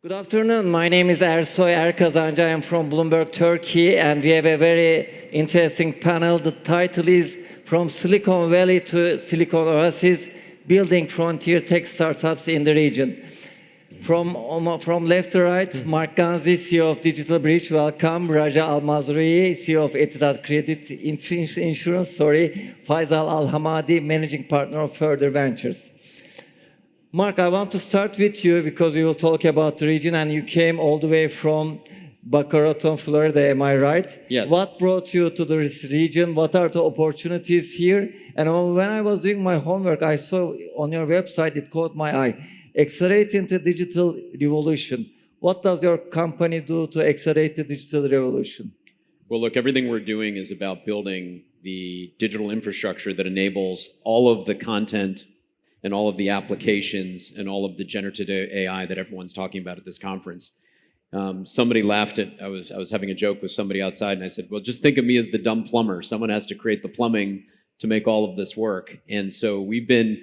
Good afternoon. My name is Ersoy Erkazancı. I am from Bloomberg, Turkey, and we have a very interesting panel. The title is From Silicon Valley to Silicon Oasis, Building Frontier Tech Startups in the Region. From left to right, Mark Ganzi, CEO of Digital Bridge. Welcome. Raja Al-Mazrui, CEO of Etihad Credit Insurance. Faisal Al-Hamadi, Managing Partner of Further Ventures. Mark, I want to start with you because we will talk about the region, and you came all the way from Boca Raton, Florida, am I right? Yes. What brought you to this region? What are the opportunities here? And when I was doing my homework, I saw on your website, it caught my eye. Accelerating the digital revolution. What does your company do to accelerate the digital revolution? Well, look, everything we're doing is about building the digital infrastructure that enables all of the content and all of the applications and all of the generative AI that everyone's talking about at this conference. Somebody laughed at, I was having a joke with somebody outside, and I said, well, just think of me as the dumb plumber. Someone has to create the plumbing to make all of this work. And so we've been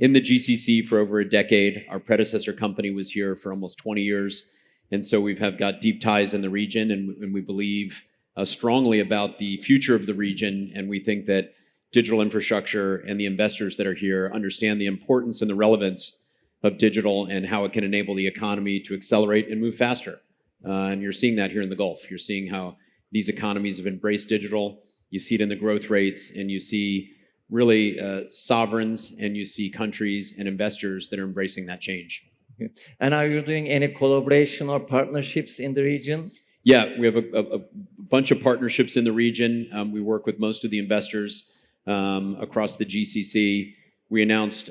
in the GCC for over a decade. Our predecessor company was here for almost 20 years. And so we've got deep ties in the region, and we believe strongly about the future of the region. And we think that digital infrastructure and the investors that are here understand the importance and the relevance of digital and how it can enable the economy to accelerate and move faster. And you're seeing that here in the Gulf. You're seeing how these economies have embraced digital. You see it in the growth rates, and you see really sovereigns, and you see countries and investors that are embracing that change. Okay. And are you doing any collaboration or partnerships in the region? Yeah, we have a bunch of partnerships in the region. We work with most of the investors across the GCC. We announced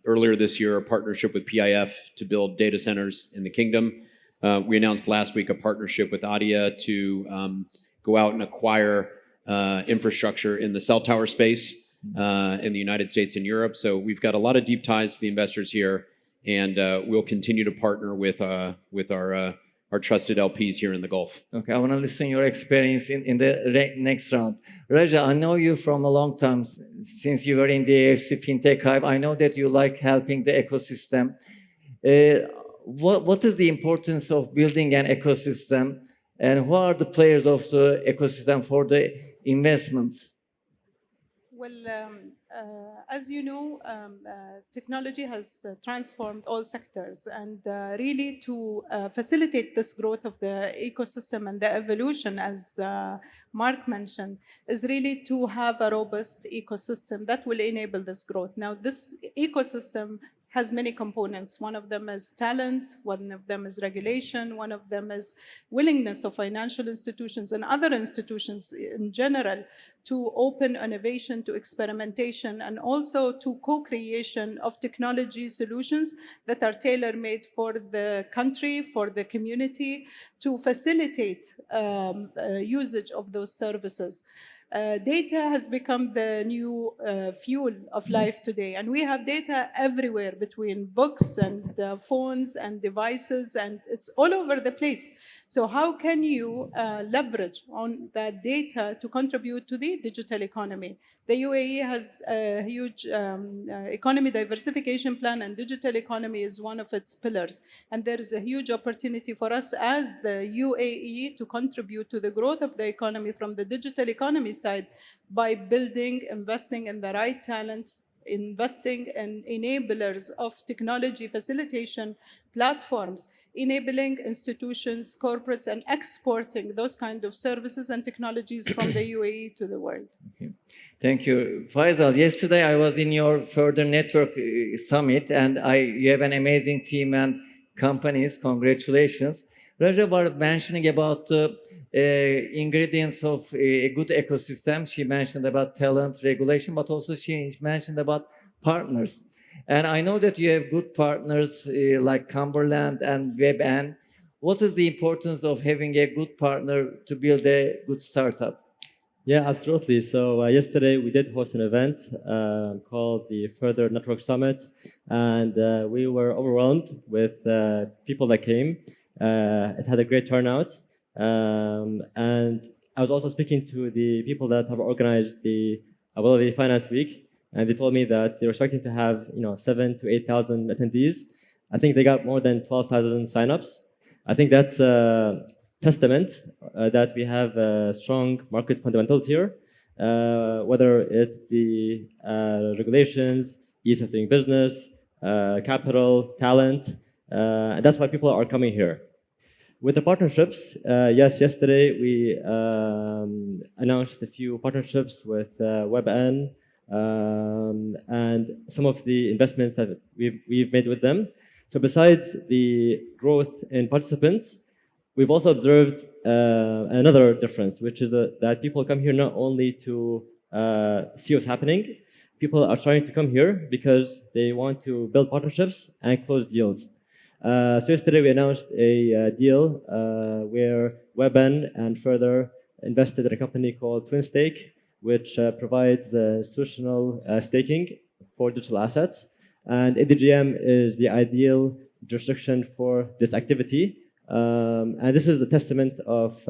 earlier this year a partnership with PIF to build data centers in the kingdom. We announced last week a partnership with ADIA to go out and acquire infrastructure in the cell tower space in the United States and Europe. So we've got a lot of deep ties to the investors here, and we'll continue to partner with our trusted LPs here in the Gulf. Okay, I want to listen to your experience in the next round. Raja, I know you from a long time, since you were in the AFC FinTech Hive. I know that you like helping the ecosystem. What is the importance of building an ecosystem, and who are the players of the ecosystem for the investments? Well, as you know, technology has transformed all sectors, and really to facilitate this growth of the ecosystem and the evolution, as Mark mentioned, is really to have a robust ecosystem that will enable this growth. Now, this ecosystem has many components. One of them is talent, one of them is regulation, one of them is willingness of financial institutions and other institutions in general to open innovation, to experimentation, and also to co-creation of technology solutions that are tailor-made for the country, for the community, to facilitate usage of those services. Data has become the new fuel of life today, and we have data everywhere between books and phones and devices, and it's all over the place. So how can you leverage on that data to contribute to the digital economy? The UAE has a huge economy diversification plan, and digital economy is one of its pillars. And there is a huge opportunity for us as the UAE to contribute to the growth of the economy from the digital economy side by building, investing in the right talent, investing in enablers of technology facilitation platforms, enabling institutions, corporates, and exporting those kind of services and technologies from the UAE to the world. Okay. Thank you. Faisal, yesterday I was in your Further Network Summit, and you have an amazing team and companies. Congratulations. Raja was mentioning about the ingredients of a good ecosystem. She mentioned about talent, regulation, but also she mentioned about partners. And I know that you have good partners like Cumberland and WebN. What is the importance of having a good partner to build a good startup? Yeah, absolutely. So yesterday we did host an event called the Further Network Summit, and we were overwhelmed with people that came. It had a great turnout, and I was also speaking to the people that have organized the Abu Dhabi Finance Week, and they told me that they were expecting to have 7,000 to 8,000 attendees. I think they got more than 12,000 signups. I think that's a testament that we have strong market fundamentals here, whether it's the regulations, ease of doing business, capital, talent, and that's why people are coming here. With the partnerships, yes, yesterday we announced a few partnerships with WebN and some of the investments that we've made with them. So besides the growth in participants, we've also observed another difference, which is that people come here not only to see what's happening, people are starting to come here because they want to build partnerships and close deals. So yesterday we announced a deal where WebN and Further invested in a company called TwinStake, which provides institutional staking for digital assets. And ADGM is the ideal jurisdiction for this activity. And this is a testament of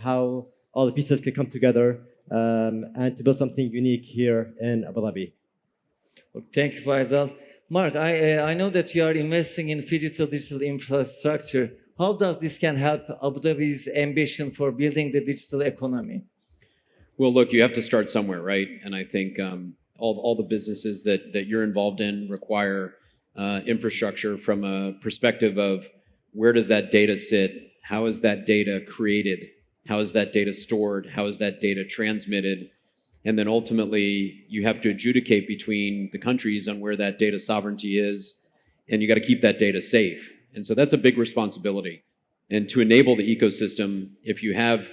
how all the pieces can come together and to build something unique here in Abu Dhabi. Well, thank you, Faisal. Mark, I know that you are investing in digital infrastructure. How does this can help Abu Dhabi's ambition for building the digital economy? Well, look, you have to start somewhere, right? And I think all the businesses that you're involved in require infrastructure from a perspective of where does that data sit? How is that data created? How is that data stored? How is that data transmitted? And then ultimately, you have to adjudicate between the countries on where that data sovereignty is, and you got to keep that data safe. And so that's a big responsibility. And to enable the ecosystem, if you have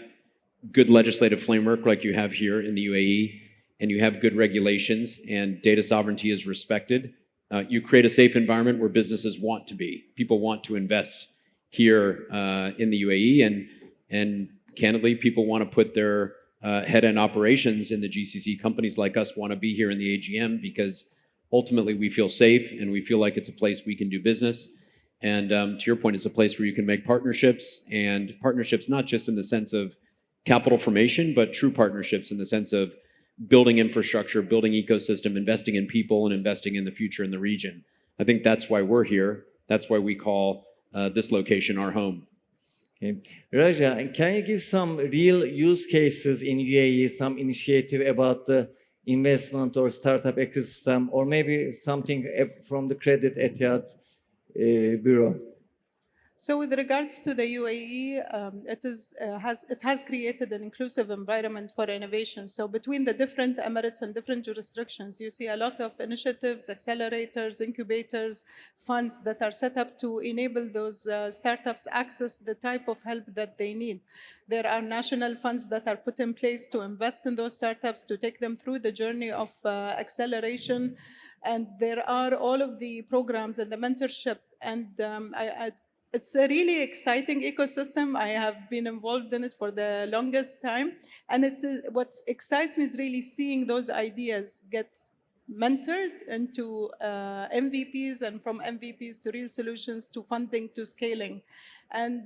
good legislative framework like you have here in the UAE, and you have good regulations and data sovereignty is respected, you create a safe environment where businesses want to be. People want to invest here in the UAE, and candidly, people want to put their head-end operations in the GCC. Companies like us want to be here in the AGM because ultimately we feel safe and we feel like it's a place we can do business. And to your point, it's a place where you can make partnerships, and partnerships not just in the sense of capital formation, but true partnerships in the sense of building infrastructure, building ecosystem, investing in people, and investing in the future in the region. I think that's why we're here. That's why we call this location our home. Okay. Raja, can you give some real use cases in UAE, some initiative about the investment or startup ecosystem, or maybe something from the Credit Etihad Bureau? So with regards to the UAE, it has created an inclusive environment for innovation. So between the different emirates and different jurisdictions, you see a lot of initiatives, accelerators, incubators, funds that are set up to enable those startups access the type of help that they need. There are national funds that are put in place to invest in those startups, to take them through the journey of acceleration. And there are all of the programs and the mentorship. And it's a really exciting ecosystem. I have been involved in it for the longest time. And what excites me is really seeing those ideas get mentored into MVPs, and from MVPs to real solutions, to funding, to scaling. And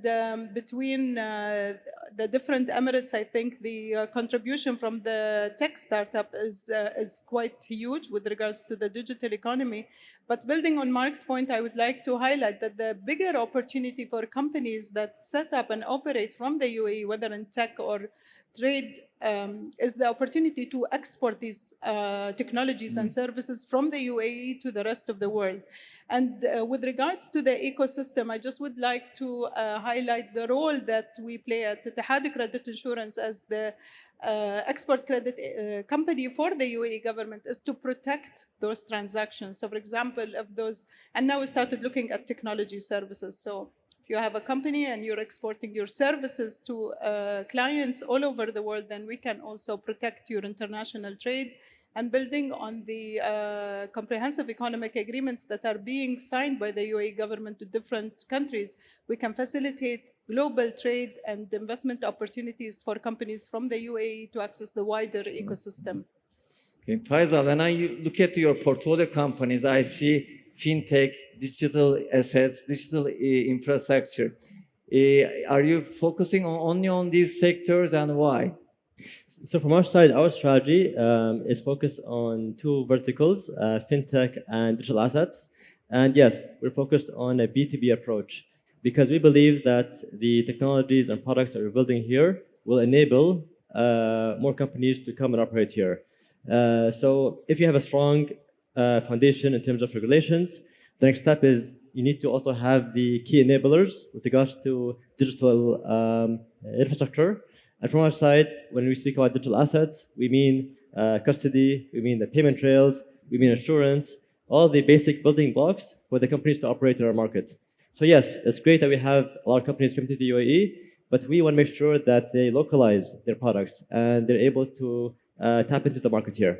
between the different emirates, I think the contribution from the tech startup is quite huge with regards to the digital economy. But building on Mark's point, I would like to highlight that the bigger opportunity for companies that set up and operate from the UAE, whether in tech or trade, is the opportunity to export these technologies and services from the UAE to the rest of the world. And with regards to the ecosystem, I just would like to highlight the role that we play at Etihad Credit Insurance as the export credit company for the UAE government, is to protect those transactions. So for example, of those, and now we started looking at technology services. So if you have a company and you're exporting your services to clients all over the world, then we can also protect your international trade. And building on the comprehensive economic agreements that are being signed by the UAE government to different countries, we can facilitate global trade and investment opportunities for companies from the UAE to access the wider ecosystem. Okay, Faisal, when I look at your portfolio companies, I see fintech, digital assets, digital infrastructure. Are you focusing only on these sectors, and why? So from our side, our strategy is focused on two verticals, fintech and digital assets. And yes, we're focused on a B2B approach because we believe that the technologies and products that we're building here will enable more companies to come and operate here. So if you have a strong foundation in terms of regulations, the next step is you need to also have the key enablers with regards to digital infrastructure. And from our side, when we speak about digital assets, we mean custody, we mean the payment rails, we mean insurance, all the basic building blocks for the companies to operate in our market. So yes, it's great that we have a lot of companies coming to the UAE, but we want to make sure that they localize their products and they're able to tap into the market here.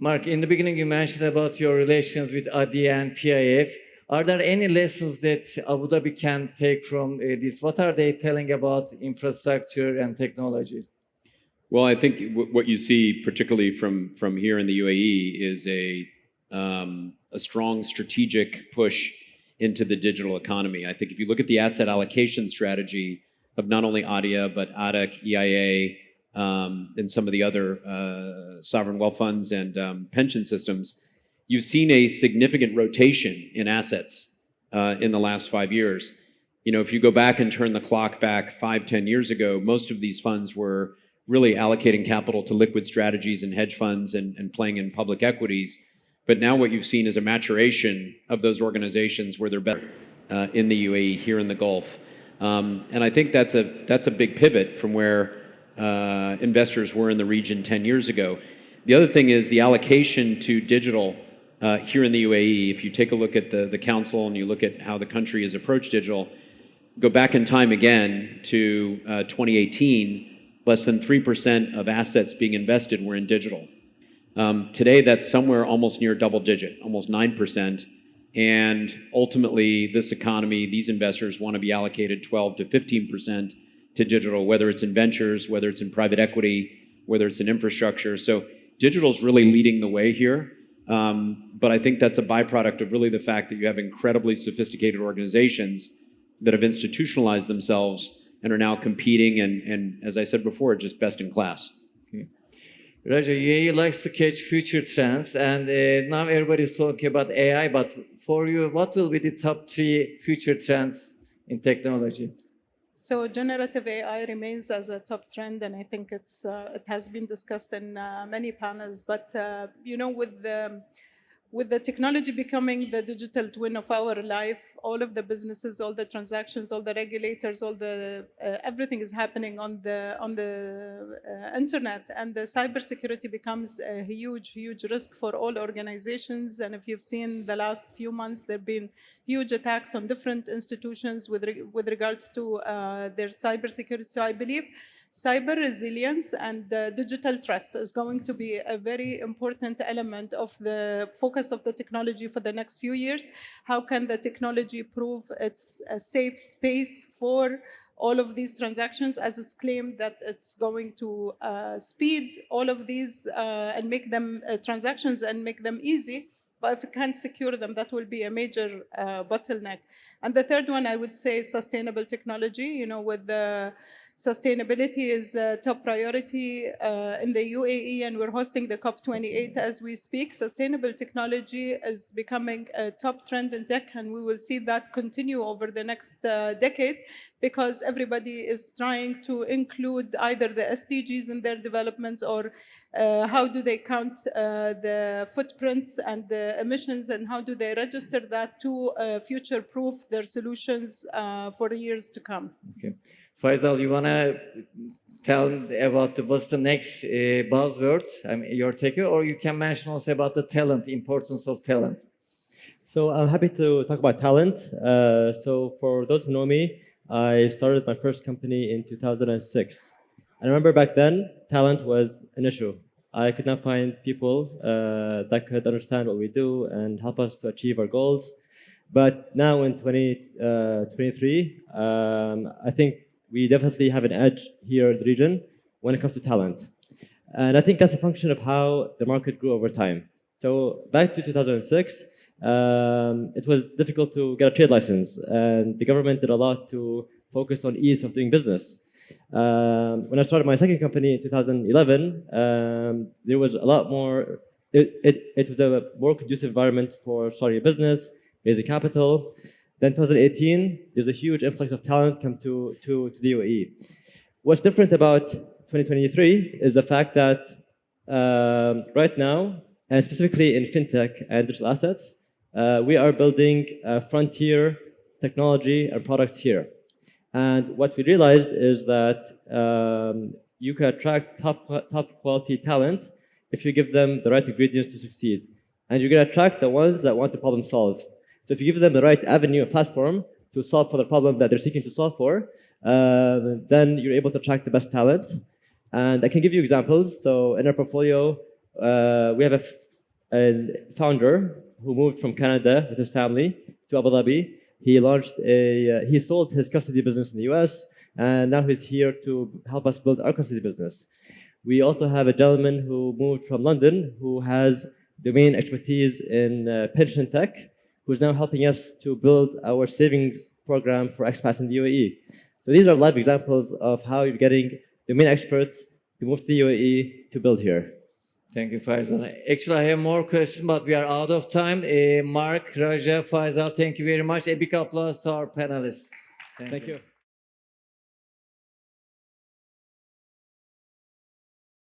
Mark, in the beginning, you mentioned about your relations with ADI and PIF. Are there any lessons that Abu Dhabi can take from this? What are they telling about infrastructure and technology? Well, I think what you see, particularly from here in the UAE, is a strong strategic push into the digital economy. I think if you look at the asset allocation strategy of not only ADIA, but ADIC, EIA, and some of the other sovereign wealth funds and pension systems, you've seen a significant rotation in assets in the last 5 years. You know, if you go back and turn the clock back 5-10 years ago, most of these funds were really allocating capital to liquid strategies and hedge funds and playing in public equities. But now what you've seen is a maturation of those organizations where they're better in the UAE, here in the Gulf. And I think that's a big pivot from where investors were in the region 10 years ago. The other thing is the allocation to digital here in the UAE. If you take a look at the council and you look at how the country has approached digital, go back in time again to 2018, less than 3% of assets being invested were in digital. Today, that's somewhere almost near double digit, almost 9%. And ultimately, this economy, these investors want to be allocated 12 to 15% to digital, whether it's in ventures, whether it's in private equity, whether it's in infrastructure. So digital is really leading the way here. But I think that's a byproduct of really the fact that you have incredibly sophisticated organizations that have institutionalized themselves and are now competing and as I said before, just best in class. Raja, UAE likes to catch future trends, and now everybody's talking about AI, but for you, what will be the top 3 future trends in technology? So generative AI remains as a top trend, and I think it has been discussed in many panels. But you know, with the technology becoming the digital twin of our life, all of the businesses, all the transactions, all the regulators, all the everything is happening on the internet, and the cybersecurity becomes a huge risk for all organizations. And if you've seen the last few months, there've been huge attacks on different institutions with regards to their cybersecurity. So I believe cyber resilience and digital trust is going to be a very important element of the focus of the technology for the next few years. How can the technology prove it's a safe space for all of these transactions, as it's claimed that it's going to speed all of these and make them transactions and make them easy. But if we can't secure them, that will be a major bottleneck. And the third one, I would say, sustainable technology. You know, with the sustainability is a top priority in the UAE, and we're hosting the COP28 as we speak. Sustainable technology is becoming a top trend in tech, and we will see that continue over the next decade, because everybody is trying to include either the SDGs in their developments, or how do they count the footprints and the emissions, and how do they register that to future-proof their solutions for the years to come. Okay. Faisal, you want to tell about what's the next buzzword, your takeaway, or you can mention also about the talent, importance of talent. So I'm happy to talk about talent. So for those who know me, I started my first company in 2006. I remember back then, talent was an issue. I could not find people that could understand what we do and help us to achieve our goals. But now in 2023, I think we definitely have an edge here in the region when it comes to talent. And I think that's a function of how the market grew over time. So back to 2006, it was difficult to get a trade license, and the government did a lot to focus on ease of doing business. When I started my second company in 2011, there was a lot more, it was a more conducive environment for starting a business, raising capital. Then 2018, there's a huge influx of talent come to the UAE. What's different about 2023 is the fact that right now, and specifically in fintech and digital assets, we are building frontier technology and products here. And what we realized is that you can attract top quality talent if you give them the right ingredients to succeed. And you're going to attract the ones that want to problem solve. So if you give them the right avenue or platform to solve for the problem that they're seeking to solve for, then you're able to attract the best talent. And I can give you examples. So in our portfolio, we have a founder who moved from Canada with his family to Abu Dhabi. He sold his custody business in the US, and now he's here to help us build our custody business. We also have a gentleman who moved from London who has domain expertise in pension tech, who's now helping us to build our savings program for expats in the UAE. So these are live examples of how you're getting domain experts to move to the UAE to build here. Thank you, Faisal. Actually, I have more questions, but we are out of time. Mark, Raja, Faisal, thank you very much. A big applause to our panelists. Thank you.